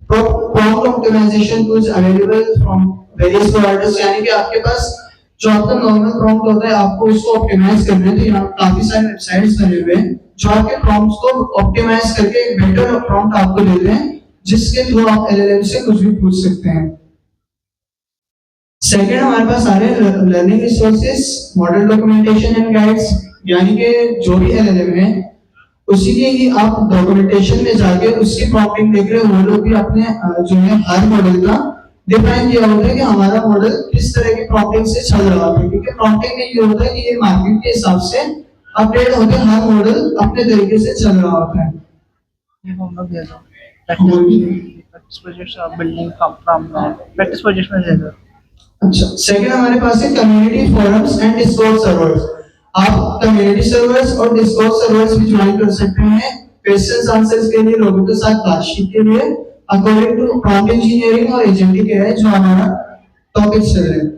Speaker 2: Prompt optimization tools available from various providers, यानी कि आपके पास जो आपका नॉर्मल प्रॉम्प्ट होता है आपको उसको ऑप्टिमाइज करना है, तो यहाँ काफी सारे वेबसाइट्स बने हुए हैं जो आपके प्रॉम्प्ट्स को ऑप्टिमाइज करके एक बेटर प्रॉम्प्ट आपको देते हैं जिसके थ्रू आप एलएलएम से कुछ भी पूछ सकते हैं। सेकंड हमारे पास आ रहे हैं learning resources, model documentation and guides, यानी कि जो भी एलएलएम है उसी के ही आप डॉक्यूमेंटेशन में जाके उसकी प्रॉम्प्टिंग देख रहे हो, वो लोग भी अपने जो है हर मॉडल का डिफाइन किया होता है कि हमारा मॉडल किस तरह की प्रॉम्प्टिंग से चल रहा है, क्योंकि प्रॉम्प्टिंग में ये होता है कि ये मार्केट के हिसाब से अपडेट होकर हर मॉडल अपने तरीके से चल रहा होता है।
Speaker 6: ये हम लोग दे दो प्रैक्टिस प्रोजेक्ट्स आप बिल्डिंग फ्रॉम प्रैक्टिस प्रोजेक्ट में दे दो।
Speaker 2: अच्छा, सेकंड हमारे पास है community forums and Discord servers. आप कम्युनिटी सर्वर्स और डिस्कॉर्ड सर्वर्स भी ज्वाइन कर सकते हैं क्वेश्चंस आंसर्स के लिए, लोगों के साथ बातचीत के लिए अकॉर्डिंग टू प्रॉम्प्ट इंजीनियरिंग और एजेंटिक एआई जो हमारा टॉपिक चल रहा है।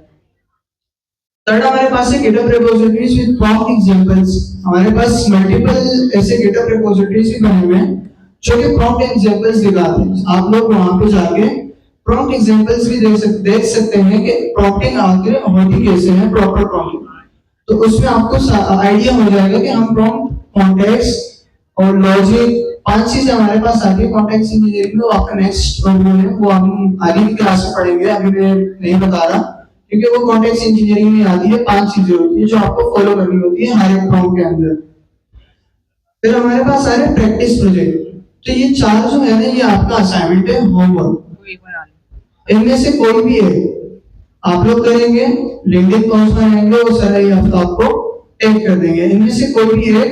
Speaker 2: थर्ड हमारे पास है GitHub repositories with prompt examples. हमारे पास मल्टीपल ऐसे गिटहब रिपोजिटरीज भी बने हुए हैं जो कि प्रॉम्प्ट एग्जांपल्स दिखाते हैं। आप लोग वहां पे जाके प्रॉम्प्ट एग्जांपल्स भी देख सकते हैं कि प्रॉम्प्टिंग आखिर होती कैसे है, प्रॉपर प्रॉम्प्टिंग, तो उसमें आपको आइडिया हो जाएगा कि हम प्रॉम्प्ट, कॉन्टेक्स्ट और लॉजिक 5 चीजें हमारे पास आती है कॉन्टेक्स्ट इंजीनियरिंग में। वो आपका नेक्स्ट वीडियो है, वो हम आगे की क्लास में पढ़ेंगे, अभी मैं नहीं बता रहा क्योंकि वो कॉन्टेक्स्ट इंजीनियरिंग में आती है। 5 चीजें होती है जो आपको फॉलो करनी होती है हर एक प्रॉम्प्ट के अंदर। फिर हमारे पास आ रहे प्रैक्टिस प्रोजेक्ट, तो ये 4 जो है ना ये आपका असाइनमेंट है, होमवर्क, इनमें से कोई भी है आप लोग करेंगे, लिंक्डइन पोस्ट बनाएंगे और सारा ये हफ्ता आपको टैग कर देंगे। इनमें से कोई भी है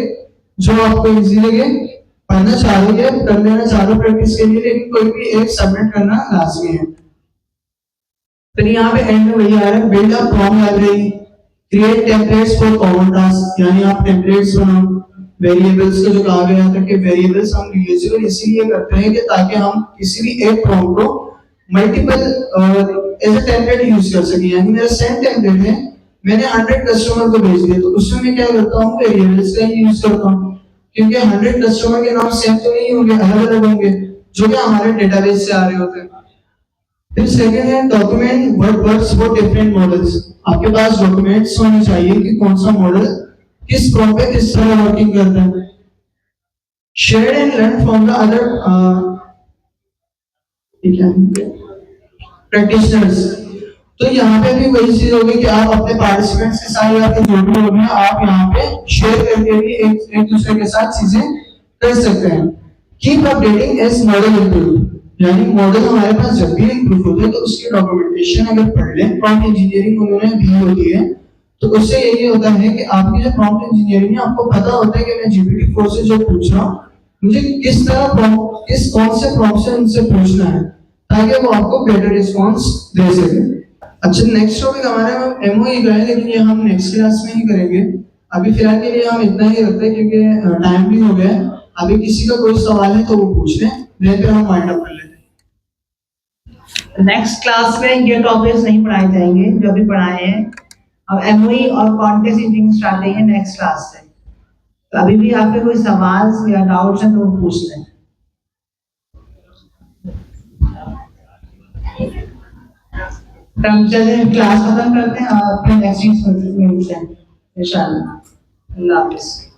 Speaker 2: जो आपको इजी लगे, पढ़ना चाह रहे हैं कर लेना चाह रहे प्रैक्टिस के लिए, लेकिन कोई भी एक सबमिट करना लाजमी है। फिर यहाँ पे एंड में वही आ रहा है build a prompt library, create templates for common task, यानी आप टेम्पलेट्स बनाओ वेरिएबल्स का जो कहा गया था कि वेरिएबल्स हम रीयूजेबल इसलिए करते हैं कि ताकि हम किसी भी एक प्रॉम्प्ट को multiple as a template use कर सकें। यानी मेरा सेंड टेम्पलेट है, मैंने 100 कस्टमर को भेज दिया, तो उसमें मैं क्या करता हूँ, वेरिएबल्स का यूज करता हूँ, क्योंकि 100 कस्टमर के नाम सेम तो नहीं होंगे, अलग अलग होंगे जो कि हमारे डेटाबेस से आ रहे होते हैं। फिर सेकंड है document what works for different models. आपके पास डॉक्यूमेंट्स होने चाहिए कि कौन सा मॉडल किस प्रॉम्प्ट पे किस तरह वर्किंग करता है। Share and learn from the other practitioners. तो यहाँ पे भी वही चीज होगी कि आप अपने पार्टिसिपेंट्स के साथ या फिर जो भी लोग हैं आप यहाँ पे शेयर करके भी एक दूसरे के साथ चीजें कर सकते हैं। Keep updating as model improve, यानी मॉडल हमारे पास जब भी इम्प्रूव होता है तो उसकी डॉक्यूमेंटेशन अगर पढ़ लें, प्रॉम्प्ट इंजीनियरिंग उन्होंने दी होती है, तो उससे यही होता है कि आपकी जो प्रॉम्प्ट इंजीनियरिंग है आपको पता होता है कि मैं GPT-4 से जो पूछ रहा हूँ मुझे किस तरह प्रॉम्प्ट, किस कौन से प्रॉम्प्ट से उनसे पूछना है ताकि वो आपको बेटर रिस्पॉन्स दे सके। अच्छा, नेक्स्ट टॉपिक हमारे में एमओई का है, लेकिन ये हम नेक्स्ट क्लास में ही करेंगे। अभी फिलहाल के लिए हम इतना ही रखते हैं क्योंकि टाइम भी हो गया है। अभी किसी का कोई सवाल है तो वो पूछ लें, फिर हम वाइंड अप कर लेते हैं।
Speaker 5: नेक्स्ट क्लास में ये टॉपिक्स नहीं पढ़ाए जाएंगे जो अभी पढ़ाए हैं। अब एमओई और कॉन्टेक्स्ट स्विचिंग स्टार्ट करेंगे नेक्स्ट क्लास से। तो अभी भी आपके कोई सवाल या डाउट्स हैं तो वो पूछ लें। तो हम चलिए क्लास खत्म करते हैं और फिर नेक्स्ट वीक में मिलते हैं इंशाल्लाह। अल्लाह हाफिज़।